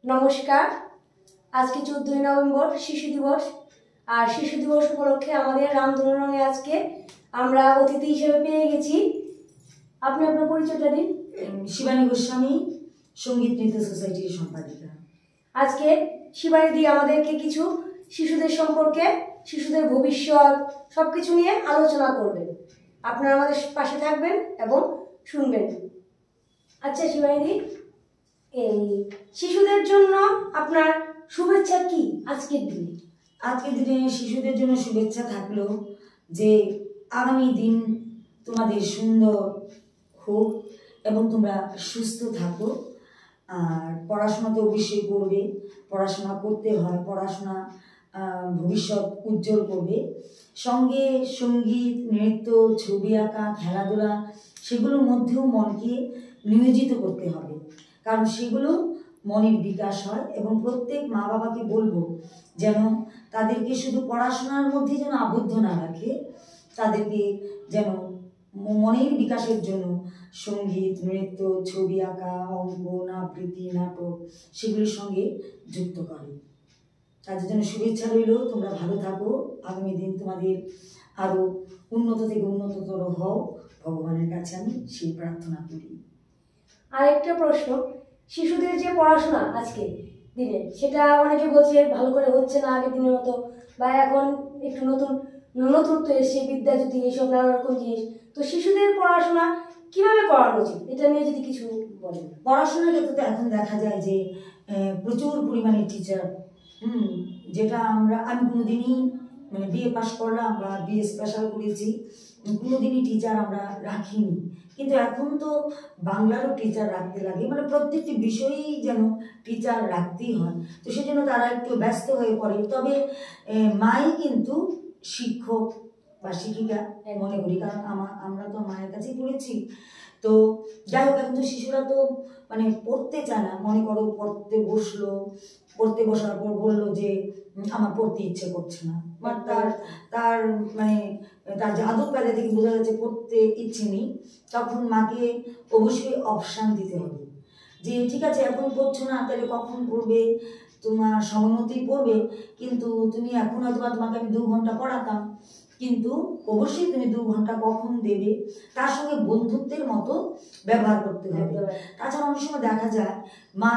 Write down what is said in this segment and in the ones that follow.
নমস্কার। আজকে 14ই নভেম্বর শিশু দিবস। আর শিশু দিবস উপলক্ষে আমাদের রামধনুরঙে আজকে আমরা অতিথি হিসেবে পেয়ে গেছি। আপনি আপনার পরিচয়টা দিন। শিবানী গোস্বামী, সঙ্গীত নৃত্য সোসাইটির সম্পাদিকা। আজকে শিবানী দি আমাদেরকে কিছু শিশুদের সম্পর্কে, শিশুদের ভবিষ্যৎ সবকিছু নিয়ে আলোচনা করবেন। আপনারা আমাদের পাশে থাকবেন এবং শুনবেন। আচ্ছা শিবানী দি, এই শিশুদের জন্য আপনার শুভেচ্ছা কি আজকের দিনে? আজকের দিনে শিশুদের জন্য শুভেচ্ছা থাকলো যে আগামী দিন তোমাদের সুন্দর হোক এবং তোমরা সুস্থ থাকো। আর পড়াশোনা তো অবশ্যই করবে, পড়াশোনা করতে হয়, পড়াশোনা ভবিষ্যৎ উজ্জ্বল করবে। সঙ্গে সঙ্গীত, নৃত্য, ছবি আঁকা, খেলাধুলা সেগুলোর মধ্যেও মনকে নিয়োজিত করতে হবে, কারণ সেগুলো মনের বিকাশ হয়। এবং প্রত্যেক মা বাবাকে বলবো যেন তাদেরকে শুধু পড়াশোনার মধ্যে যেন আবদ্ধ না রাখে, তাদেরকে যেন মনের বিকাশের জন্য সঙ্গীত, নৃত্য, ছবি আঁকা, অঙ্কন, আবৃত্তি, নাটক সেগুলির সঙ্গে যুক্ত করে। তাদের জন্য শুভেচ্ছা রইল। তোমরা ভালো থাকো, আগামী দিন তোমাদের আরও উন্নত থেকে উন্নততর হও, ভগবানের কাছে আমি সেই প্রার্থনা করি। আরেকটা প্রশ্ন, শিশুদের যে পড়াশোনা আজকে দিনে, সেটা অনেকে বলছে ভালো করে হচ্ছে না আগের দিনের মতো, বা এখন একটু নতুনত্ব এসছে, বিদ্যাজ্যোতি, এইসব নানা রকম জিনিস। তো শিশুদের পড়াশোনা কিভাবে করানো উচিত, এটা নিয়ে যদি কিছু বলেন। পড়াশোনার ক্ষেত্রে তো এখন দেখা যায় যে প্রচুর পরিমাণে টিচার, যেটা আমি কোনোদিনই বিএ পাস করলাম বা বিএ স্পেশাল করেছি, কোনোদিনই টিচার আমরা রাখিনি। কিন্তু এখন তো বাংলারও টিচার রাখতে লাগে, প্রত্যেকটি বিষয়েই যেন টিচার রাখতেই হয়। তো সেজন্য তারা একটু ব্যস্ত হয়ে পড়ে। তবে মাই কিন্তু শিক্ষক বা শিক্ষিকা মনে করি, কারণ আমরা তো মায়ের কাছেই পড়েছি। তো যাই হোক, এখন তো শিশুরা তো পড়তে চায় না। মনে করো পড়তে বসলো, পড়তে বসার পর বললো যে আমার পড়তে ইচ্ছে করছে না, বা তার তার জাদু পেলে থেকে বোঝা যাচ্ছে পড়তে ইচ্ছে নেই। তখন মাকে অবশ্যই অপশান দিতে হবে যে ঠিক আছে, এখন পড়ছো না, তাহলে কখন পড়বে, তোমার সময় মতোই পড়বে, কিন্তু তুমি এখন হয়তো বা তোমাকে আমি 2 ঘন্টা পড়াতাম, কিন্তু অবশ্যই তুমি 2 ঘন্টা কখন দেবে, তার সঙ্গে বন্ধুত্বের মতো ব্যবহার করতে হবে। তাছাড়া অনেক সময় দেখা যায় মা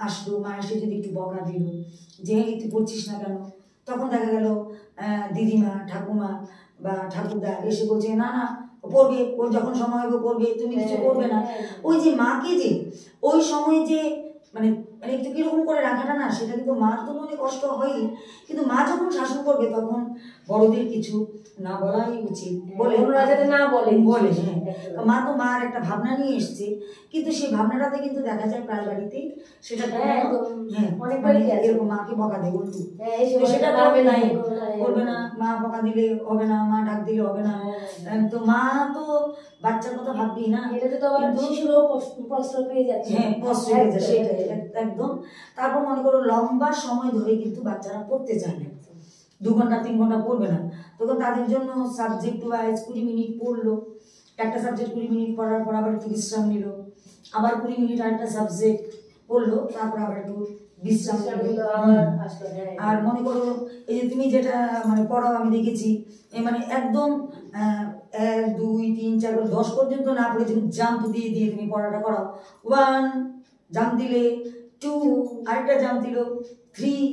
আসলো, মা এসে যদি একটু বকা দিল যে তুই পড়ছিস না কেন, তখন দেখা গেল দিদিমা, ঠাকুমা বা ঠাকুরদা এসে বলছে না না পড়বে, ওর যখন সময় হবে পড়বে, তুমি কিছু করবে না। ওই যে মাকে যে ওই সময় যে একটু কিরকম করে রাখাটা না, সেটা কিন্তু মার তো মনে কষ্ট হয়ই। কিন্তু মা যখন শাসন করবে তখন বড়দের কিছু না বলাই উচিত, বলে না বলে। হ্যাঁ, মা তো মার একটা ভাবনা নিয়ে এসছে, কিন্তু সেই ভাবনাটাতে কিন্তু দেখা যায় প্রায় বাড়িতেই সেটা এরকম মাকে বকা দেয় উল্টু, সেটা করবে না, করবে না, মা বকা দিলে হবে না, মা ডাক দিলে হবে না। তো মা তো বাচ্চার কথা ভাববেই না, প্রশ্রয় পেয়ে যাচ্ছে। হ্যাঁ, প্রশ্রয় পেয়ে যাচ্ছে, সেটাই একদম। তারপর মনে করো লম্বা সময় ধরে কিন্তু বাচ্চারা পড়তে চায় না, 2 ঘন্টা 3 ঘন্টা পড়বে না। তখন তাদের জন্য সাবজেক্ট ওয়াইজ 20 মিনিট পড়লো, একটা সাবজেক্ট 20 মিনিট পড়ার পর আবার একটু বিশ্রাম নিল, আবার 20 মিনিট আরেকটা সাবজেক্ট পড়লো, তারপর আবার একটু বিশ্রাম নিল। আর মনে করো এই যে তুমি যেটা পড়াও, আমি দেখেছি একদম 1 2 3 4 10 পর্যন্ত না পড়ে তুমি জাম্প দিয়ে দিয়ে তুমি পড়াটা করাও। 1 জাম্প দিলে, 2 আরেকটা জাম্প দিল, 3,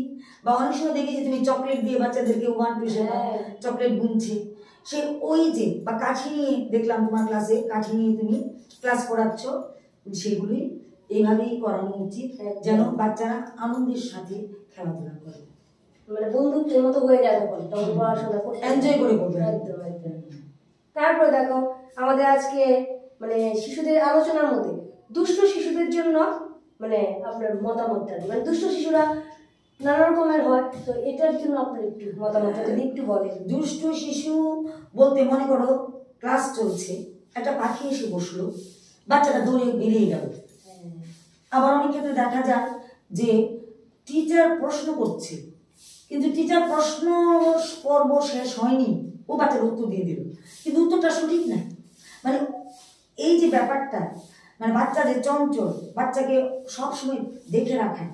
বা অনেক সময় দেখি যে তুমি চকলেট দিয়ে বাচ্চাদেরকে 1 2 চকলেট গুনছে। সে ওই যে বা কাঠি নিয়ে দেখলাম তোমার ক্লাসে, কাঠি নিয়ে তুমি ক্লাস করাচ্ছ, সেগুলি এইভাবেই করানো উচিত যেন বাচ্চারা আনন্দের সাথে খেলাধুলা করে, বন্ধুত্বের মতো হয়ে যাবে, পড়াশোনা এনজয় করে করবে। তারপর দেখো আমাদের আজকে শিশুদের আলোচনার মধ্যে দুষ্ট শিশুদের জন্য আপনার মতামতটা, দুষ্ট শিশুরা নানা রকমের হয়, তো এটার জন্য আপনার একটু মতামত যদি একটু বলেন। দুষ্ট শিশু বলতে মনে করো ক্লাস চলছে, একটা পাখি এসে বসলো, বাচ্চাটা দৌড়ে বেরিয়ে গেল। আবার অনেক ক্ষেত্রে দেখা যায় যে টিচার প্রশ্ন করছে, কিন্তু টিচার প্রশ্ন পর্ব শেষ হয়নি, ও বাচ্চার উত্তর দিয়ে দিল, কিন্তু উত্তরটা সঠিক না। এই যে ব্যাপারটা, বাচ্চা যে চঞ্চল, বাচ্চাকে সবসময় দেখে রাখা,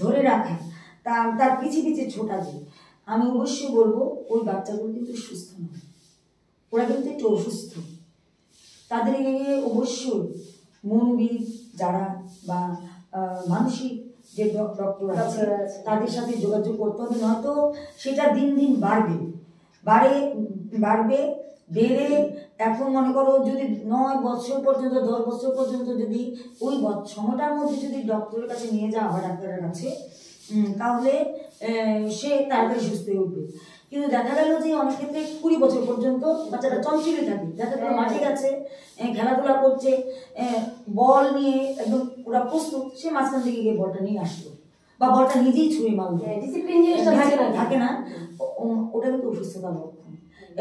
ধরে রাখা, তার তার পিছিয়ে পিছিয়ে ছোটা যে, আমি অবশ্যই বলবো ওই বাচ্চাগুলো কিন্তু সুস্থ নয়, ওরা কিন্তু একটু অসুস্থ। তাদেরকে অবশ্যই মনোবিদ যারা বা মানসিক যে ডক্টর আছে তাদের সাথে যোগাযোগ করতে হবে, নয়তো সেটা দিন দিন বাড়বে বাড়বে বেড়ে এখন মনে করো যদি 9 বছর পর্যন্ত 10 বছর পর্যন্ত যদি ওই সময়টার মধ্যে যদি ডক্টরের কাছে নিয়ে যাওয়া হয়, ডাক্তারের কাছে, তাহলে সে তাড়াতাড়ি সুস্থ হয়ে উঠবে। কিন্তু দেখা গেল যে অনেক ক্ষেত্রে 20 বছর পর্যন্ত বাচ্চাটা চঞ্চলে থাকে, দেখা গেল মাঠে গেছে, খেলাধুলা করছে, বল নিয়ে একদম ওরা প্রস্তুত, সে মাঝখান থেকে গিয়ে বলটা নিয়ে আসলো বা বলটা নিজেই ছুঁড়ে মারলো, থাকে না, ওটা কিন্তু অসুস্থতার লক্ষণ।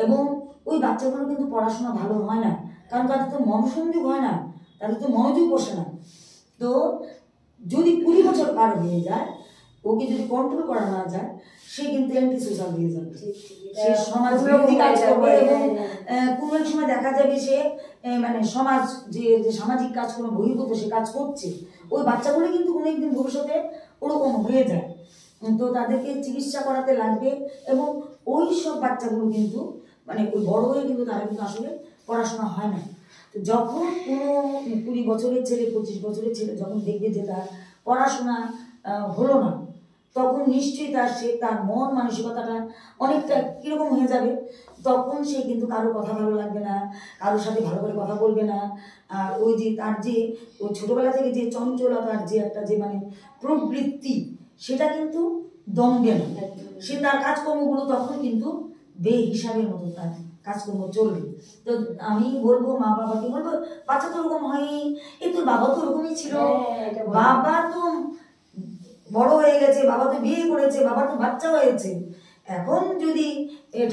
এবং ওই বাচ্চাগুলো কিন্তু পড়াশোনা ভালো হয় না, কারণ তাদের তো মনোসংযোগ হয় না, তাদের তো মনোযোগ বসে না। তো যদি 20 বছর পার হয়ে যায়, ওকে যদি কন্ট্রোল করা না যায়, সে কিন্তু অ্যান্টি সোশ্যাল হয়ে যাবে, সে সমাজ বিরোধী কাজ করবে। এবং কোনো এক সময় দেখা যাবে সে মানে সমাজ যে সামাজিক কাজ কোনো বহির্ভূত সে কাজ করছে, ওই বাচ্চাগুলো কিন্তু কোনো একদিন ভবিষ্যতে ওরকম হয়ে যায়। তো তাদেরকে চিকিৎসা করাতে লাগবে। এবং ওই সব বাচ্চাগুলো কিন্তু মানে ওই বড় হয়ে কিন্তু তারা কিন্তু আসলে পড়াশোনা হয় না। তো যখন কোনো 20 বছরের ছেলে 25 বছরের ছেলে যখন দেখবে যে তার পড়াশোনা হলো না, তখন নিশ্চয়ই তার মন মানসিকতাটা অনেকটা কীরকম হয়ে যাবে। তখন সে কিন্তু কারো কথা ভালো লাগবে না, কারোর সাথে ভালো করে কথা বলবে না। আর ওই যে তার যে ওই ছোটোবেলা থেকে যে চঞ্চলতার যে একটা যে মানে প্রবৃত্তি, সেটা কিন্তু দমবে না। সে তার কাজকর্মগুলো তখন কিন্তু বেহিসাবের মতো তার কাজকর্ম চলবে। তো আমি বলবো মা বাবাকে বলবো, বাচ্চা তো ওরকম হয়নি, এই তোর বাবা তো ওরকমই ছিল, বাবা তো বড় হয়ে গেছে, বাবা তো বিয়ে করেছে, বাবা তো বাচ্চা হয়েছে, এখন যদি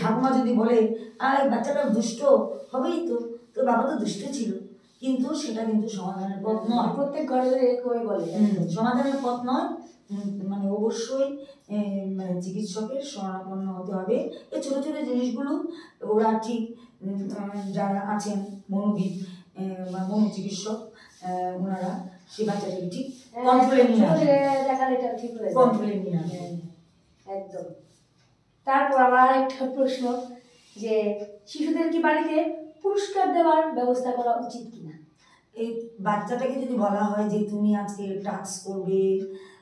ঠাকুমা যদি বলে এই বাচ্চাটা দুষ্ট হবেই, তো তোর বাবা তো দুষ্ট ছিল, কিন্তু সেটা কিন্তু সমাধানের পথ নয়। প্রত্যেক ঘরে বলে সমাধানের পথ নয়। মানে অবশ্যই মানে চিকিৎসকের শরণাপন্ন হতে হবে। এই ছোট ছোট জিনিসগুলো ওরা ঠিক যারা আছেন মনোবিদ বা মনোচিকিৎসক, ওনারা সে বাচ্চাটাকে ঠিক কন্ট্রোলে নিয়ে আসবে। একদম। তারপর আমার আরেকটা প্রশ্ন, যে শিশুদের কি বাড়িতে পুরস্কার দেওয়ার ব্যবস্থা করা উচিত কিনা? এই বাচ্চাটাকে যদি বলা হয় যে তুমি আজকে টাস্ক করবে,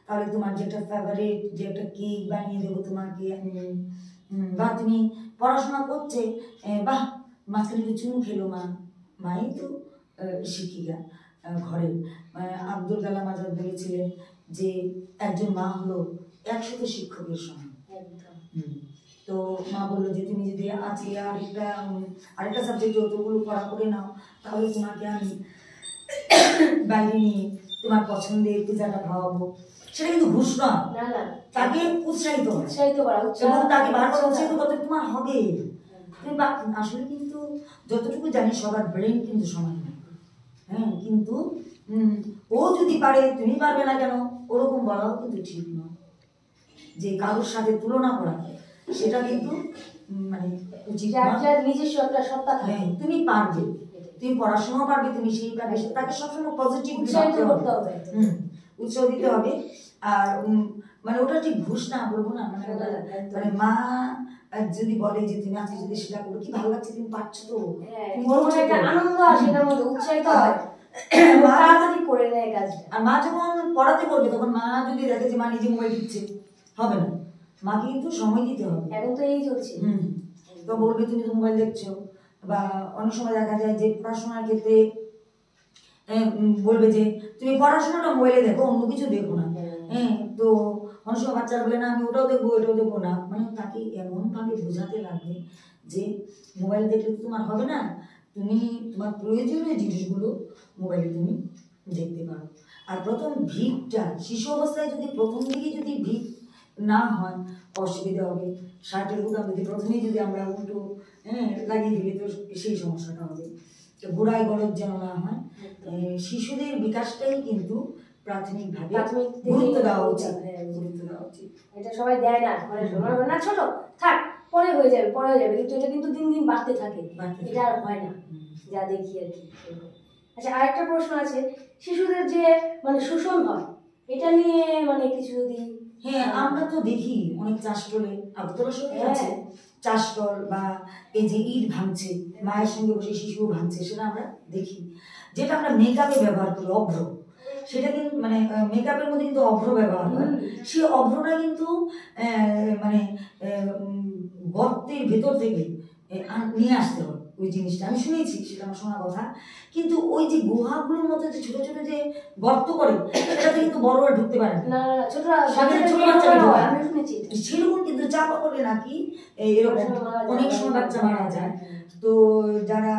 তাহলে তোমার যেটা ফেভারিট যে একটা কেক বানিয়ে দেবো তোমাকে আমি, বা তুমি পড়াশোনা করছে, বাহ মাঝখানে একটু চুমু খেলো মাই তো শিক্ষিকা ঘরের, আব্দুল কালাম আজাদ বলেছিলেন যে একজন মা হলো 100 শিক্ষকের সমান। তো মা বললো যে তুমি যদি আজকে আরেকটা সাবজেক্ট যতগুলো পড়া করে নাও, তাহলে তোমাকে আমি বাইরে নিয়ে তোমার পছন্দের পিজাটা খাওয়াবো। সেটা কিন্তু ঘুষ না, তাকে উৎসাহিত করা এবং তাকে বারবার উৎসাহিত করতে তোমার হবে। তুমি আসলে কিন্তু যতটুকু জানি সবার ব্রেন কিন্তু সমান না, হ্যাঁ, কিন্তু ও যদি পারে তুমি পারবে না কেন, ওরকম বলাও কিন্তু ঠিক নয়। যে কারোর সাথে তুলনা করা সেটা কিন্তু মানে উচিত না। নিজস্ব একটা সত্তা থাকে, তুমি পারবে, তুমি পড়াশোনাও পারবে, তুমি সেই পারবে, তাকে সবসময় পজিটিভ উৎসাহ দিতে হবে। আর মানে ওটা ঠিক ঘুষ না বলবো না, মানে ওটা মানে মা যদি বলে যে তুমি আজকে যদি সেটা করো, কি ভালো লাগছে, তুমি পারছো তো, আনন্দ আসে, তার মধ্যে উৎসাহিত হয়, করে নেয় কাজটা। আর মা যখন পড়াতে বলবে, তখন মা যদি দেখে যে মা নিজে মোবাইল দিচ্ছে, হবে না, মাকে কিন্তু সময় দিতে হবে। এখন তো এই চলছে, তো বলবে তুমি তো মোবাইল দেখছো। বা অনেক সময় দেখা যায় যে পড়াশোনার ক্ষেত্রে বলবে যে তুমি পড়াশোনাটা মোবাইলে দেখো, অন্য কিছু দেখো না। হ্যাঁ, তো অনেক সময় বাচ্চারা বলে না আমি ওটাও দেখবো এটাও দেখবো না, মানে তাকে এমনভাবে বোঝাতে লাগবে যে মোবাইল দেখলে তো তোমার হবে না, তুমি তোমার প্রয়োজনীয় জিনিসগুলো মোবাইলে তুমি দেখতে পারো। আর প্রথম ভিড়টা শিশু অবস্থায় যদি প্রথম দিকে যদি ভিড় না হয় অসুবিধা হবে। শার্টের বোতাম যদি প্রথমেই যদি আমরা উল্টো লাগিয়ে দিলে তো সেই সমস্যাটা হবে। তো গোড়ায় গলদ যেন না হয়, শিশুদের বিকাশটাই কিন্তু প্রাথমিকভাবে গুরুত্ব দেওয়া উচিত। এটা সবাই দেয় না, মানে না ছোট থাক পরে হয়ে যাবে কিন্তু এটা কিন্তু দিন দিন বাড়তে থাকে, এটা আর হয় না যা দেখি আর কি। আচ্ছা, আরেকটা প্রশ্ন আছে, শিশুদের যে মানে শোষণ হয় এটা নিয়ে মানে কিছু যদি। হ্যাঁ, আমরা তো দেখি অনেক চাষ করে আগরতলা শহরে আছে চাষ স্টল, বা এই যে ইট ভাঙছে, মায়ের সঙ্গে বসে শিশু ভাঙছে, সেটা আমরা দেখি। যেটা আমরা মেকআপে ব্যবহার করি অভ্র, সেটা কিন্তু মানে মেকআপের মধ্যে কিন্তু অভ্র ব্যবহার হয়। সেই অভ্রটা কিন্তু মানে গর্তের ভেতর থেকে নিয়ে আসতে হয় ওই জিনিসটা, আমি শুনেছি, সেটা আমার শোনা কথা। কিন্তু ওই যে গুহাগুলোর মধ্যে যে ছোট ছোট যে গর্ত করে, সেটাতে কিন্তু বড়রা ঢুকতে পারে না, ছোট বাচ্চা সেরকম কিন্তু চাপা করে নাকি এরকম অনেক সময় বাচ্চা মারা যায়। তো যারা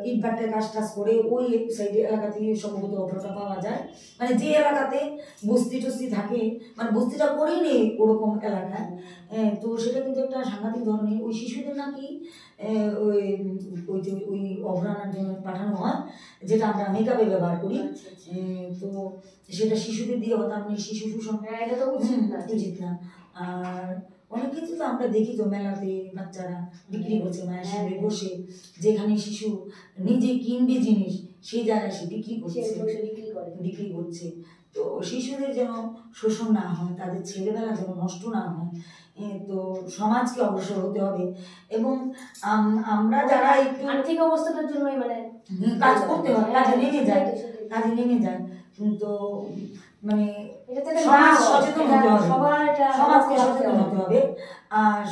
ইট ভাটার কাজ টাজ করে ওই সাইডে এলাকাতে সম্ভবত অভ্রটা পাওয়া যায়, মানে যে এলাকাতে বস্তি টস্তি থাকে, মানে বস্তিটা করেই নেই ওরকম এলাকায়। তো সেটা কিন্তু একটা সাংঘাতিক ধরনের, ওই শিশুদের নাকি ওই ওই যে ওই অভ্রানার জন্য পাঠানো হয়, যেটা আমরা মেকআপে ব্যবহার করি। তো সেটা শিশুদের দিয়ে হতো, আপনি শিশু শোষণ এটা তো উচিত না। আর অনেক কিছু তো আমরা দেখি তো মেলাতে বাচ্চারা বিক্রি করছে মায়ের সঙ্গে বসে, যেখানে শিশু নিজে কিনবে জিনিস সেই জায়গায় সে বিক্রি করছে। তো শিশুদের যেন শোষণ না হয়, তাদের ছেলেবেলা যেন নষ্ট না হয়, তো সমাজকে অগ্রসর হতে হবে। এবং আমরা যারা একটু আর্থিক অবস্থাটার জন্য মানে কাজ করতে হয়, কাজে নেমে যায়। তো মানে সমাজ সচেতন হতে হবে, সমাজকে সচেতন হতে হবে। আর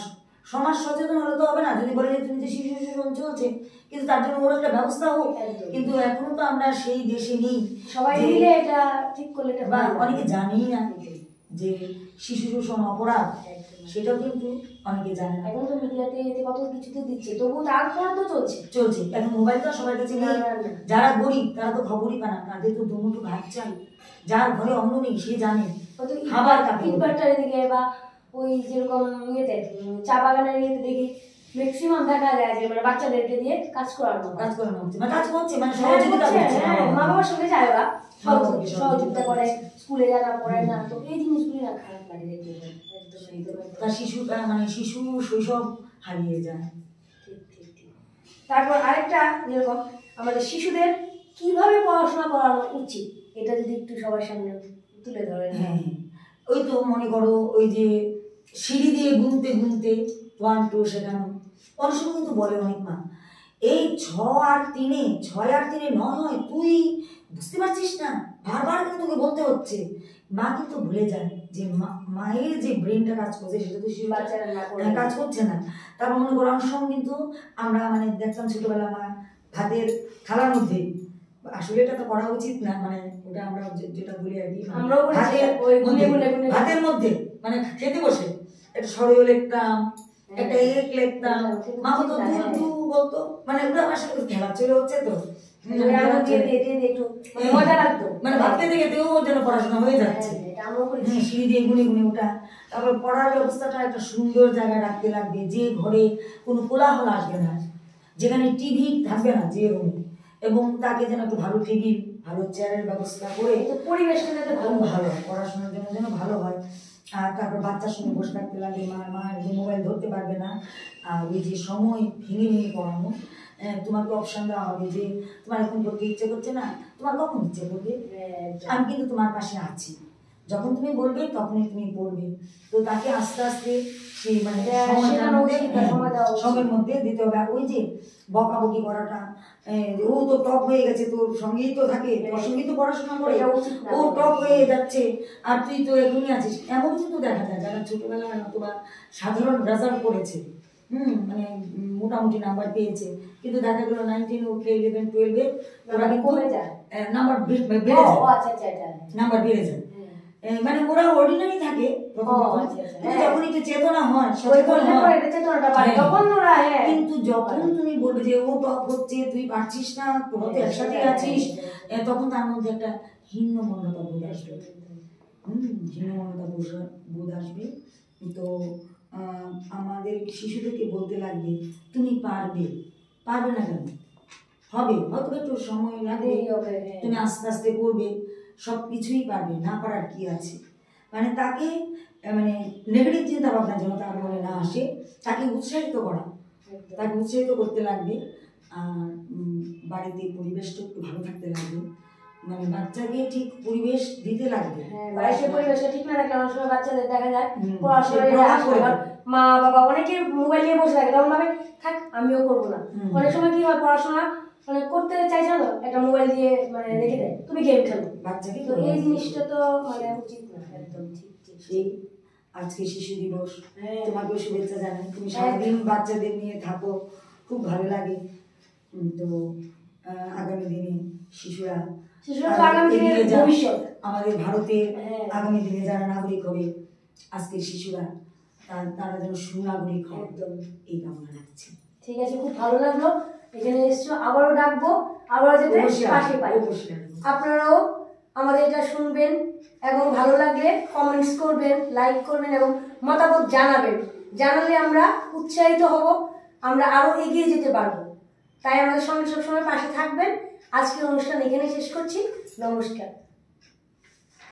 সমাজ সচেতন হলে তো হবে না যদি বলে যে তুমি যে শিশু শোষণ চলছে, কিন্তু তার জন্য ওর একটা ব্যবস্থা হোক। কিন্তু এখনো তো আমরা সেই দেশে নেই, সবাই মিলে এটা ঠিক করলে বা অনেকে জানেই না যে শিশু শোষণ অপরাধ, সেটাও কিন্তু অনেকে জানে না। এখন তো মিডিয়াতে এতে কত কিছু তো দিচ্ছে, তবু তারপর তো চলছে। এখন মোবাইল তো সবার কাছে নেই, যারা গরিব তারা তো খবরই পায় না, তাদের তো দুমুঠো ভাত চাই। যার ঘরে অন্ন নেই সে জানে খাবার ইটভাটার দিকে বা ওই যেরকম ইয়েতে চা বাগানের ইয়েতে দেখি ম্যাক্সিমাম দেখা যায় যে মানে বাচ্চাদেরকে দিয়ে কাজ করানো হচ্ছে, মানে সহযোগিতা করছে, মা বাবার সঙ্গে যায় ওরা সহযোগিতা করে, স্কুলে যারা পড়ে না, তো এই জিনিসগুলি না খারাপ লাগে দেখতে। তার শিশুটা মানে শিশু শৈশব হারিয়ে যায়। ঠিক। তারপর আরেকটা যেরকম আমাদের শিশুদের কিভাবে পড়াশোনা করানো উচিত, এটা যদি একটু সবার সামনে তুলে ধরেন। হ্যাঁ, ওই তো মনে করো ওই যে সিঁড়ি দিয়ে গুনতে 1 2 শেখানো। অনেক সময় কিন্তু বলে অনেক মা, এই 6 আর 3 9 হয়, তুই বুঝতে পারছিস না, বারবার কিন্তু তোকে বলতে হচ্ছে। মা কিন্তু ভুলে যায় যে মায়ের যে ব্রেনটা কাজ করছে সেটা তো শিশু কাজ করছে না। তারপর মনে করো অনেক সময় কিন্তু আমরা মানে দেখতাম ছোটবেলা মা ভাতের থালার মধ্যে, আসলে এটা তো করা উচিত না, মানে ওটা আমরা যেটা বলি আর কি, ভাতের মধ্যে মানে খেতে বসে একটা সরল লিখতাম, একটা এক লিখতাম, মা বলতো দু বলতো, মানে ওটা আসলে খেলা চলে হচ্ছে তো মানে ভাত খেতে খেতেও যেন পড়াশোনা হয়ে যাচ্ছে, সিঁড়ি দিয়ে গুনে ওটা। তারপর পড়ার ব্যবস্থাটা একটা সুন্দর জায়গায় রাখতে লাগবে, যে ঘরে কোনো কোলাহল আসবে না, যেখানে টিভি থাকবে না যে রুমে, এবং তাকে যেন একটু ভালো টিভি ভালো চেয়ারের ব্যবস্থা করে পরিবেশটা যাতে ভালো পড়াশোনার জন্য যেন ভালো হয়। আর তারপর বাচ্চার সঙ্গে বসে থাকতে লাগে, মা মোবাইল ধরতে পারবে না। আর ওই যে সময় ভেঙে পড়ানো, তোমাকে অপশন দেওয়া হবে যে তোমার এখন পড়তে ইচ্ছে করছে না, তোমার কখন ইচ্ছে করবে, আমি কিন্তু তোমার পাশে আছি, যখন তুমি বলবে তখনই তুমি পড়বে। তো তাকে আস্তে আস্তে সেই মানে সময়ের মধ্যে দিতে হবে। আর ওই যে বকাবকি করাটা, ও তো টপ হয়ে গেছে, তোর সঙ্গেই তো থাকে, তোর সঙ্গেই তো পড়াশোনা করে, ও টপ হয়ে যাচ্ছে আর তুই তো এখনই আছিস, এমন কিন্তু দেখা যায় যারা ছোটবেলায় অথবা সাধারণ রেজাল্ট করেছে, মানে মোটামুটি নাম্বার পেয়েছে, কিন্তু দেখা গেল 19 উঠলে 11 12 ওরা কমে যায়, নাম্বার বেড়ে যায়, মানে ওরা অর্ডিনারি থাকে যখন একটু চেতনা হয়, কিন্তু যখন তুমি বলবে যে ও টপ হচ্ছে, তুই পারছিস না, তোরা তো একসাথে আছিস, তখন তার মধ্যে একটা হীনমন্যতা বোধ আসবে, হীনমন্যতা বোধ আসবে। তো আমাদের শিশুদেরকে বলতে লাগবে তুমি পারবে না কেন, হবে, হয়তো একটু সময় লাগবে, তুমি আস্তে আস্তে করবে, সব কিছুই পারবে, না পারার কি আছে। মানে তাকে মানে নেগেটিভ চিন্তা ভাবনা যেন তার মনে না আসে, তাকে উৎসাহিত করতে লাগবে। আর বাড়িতে পরিবেশটা একটু ভালো থাকতে লাগবে, মানে বাচ্চাকে ঠিক পরিবেশ দিতে লাগবে। হ্যাঁ, বাড়িতে পরিবেশটা ঠিক না রাখলে অনেক সময় বাচ্চাদের দেখা যায় হুম, পড়াশোনায় পড়া আসে, করে আবার মা বাবা অনেকে মোবাইল নিয়ে বসে থাকে, তখন ভাবে থাক আমিও করবো না। হুম। অনেক সময় কি হয়, পড়াশোনা মানে করতে চাইছে না, একটা মোবাইল দিয়ে মানে রেখে দেয়, তুমি গেম খেলো। বাচ্চাকে তো এই জিনিসটা তো মানে উচিত না, একদম ঠিক ঠিক। সেই আজকে শিশু দিবস, হ্যাঁ। তোমাকেও শুভেচ্ছা জানাই। তুমি সারাদিন বাচ্চাদের নিয়ে থাকো, খুব ভালো লাগে। তো আগামী দিনে শিশুরা তো আগামী দিনের এগিয়ে যাক। ভবিষ্যৎ। আমাদের ভারতের হ্যাঁ। আগামী দিনে যারা নাগরিক হবে, আজকের শিশুরা তারা যেন সুনাগরিক হয়, একদম এই কামনা রাখছি। ঠিক আছে, খুব ভালো লাগলো এখানে এসছো, আবারও ডাকবো, আবারও যেতে পাশে পাই। আপনারাও আমাদের এটা শুনবেন এবং ভালো লাগলে কমেন্টস করবেন, লাইক করবেন এবং মতামত জানাবেন। জানালে আমরা উৎসাহিত হব, আমরা আরো এগিয়ে যেতে পারবো। তাই আমাদের সঙ্গে সবসময় পাশে থাকবেন। আজকের অনুষ্ঠান এখানে শেষ করছি। নমস্কার।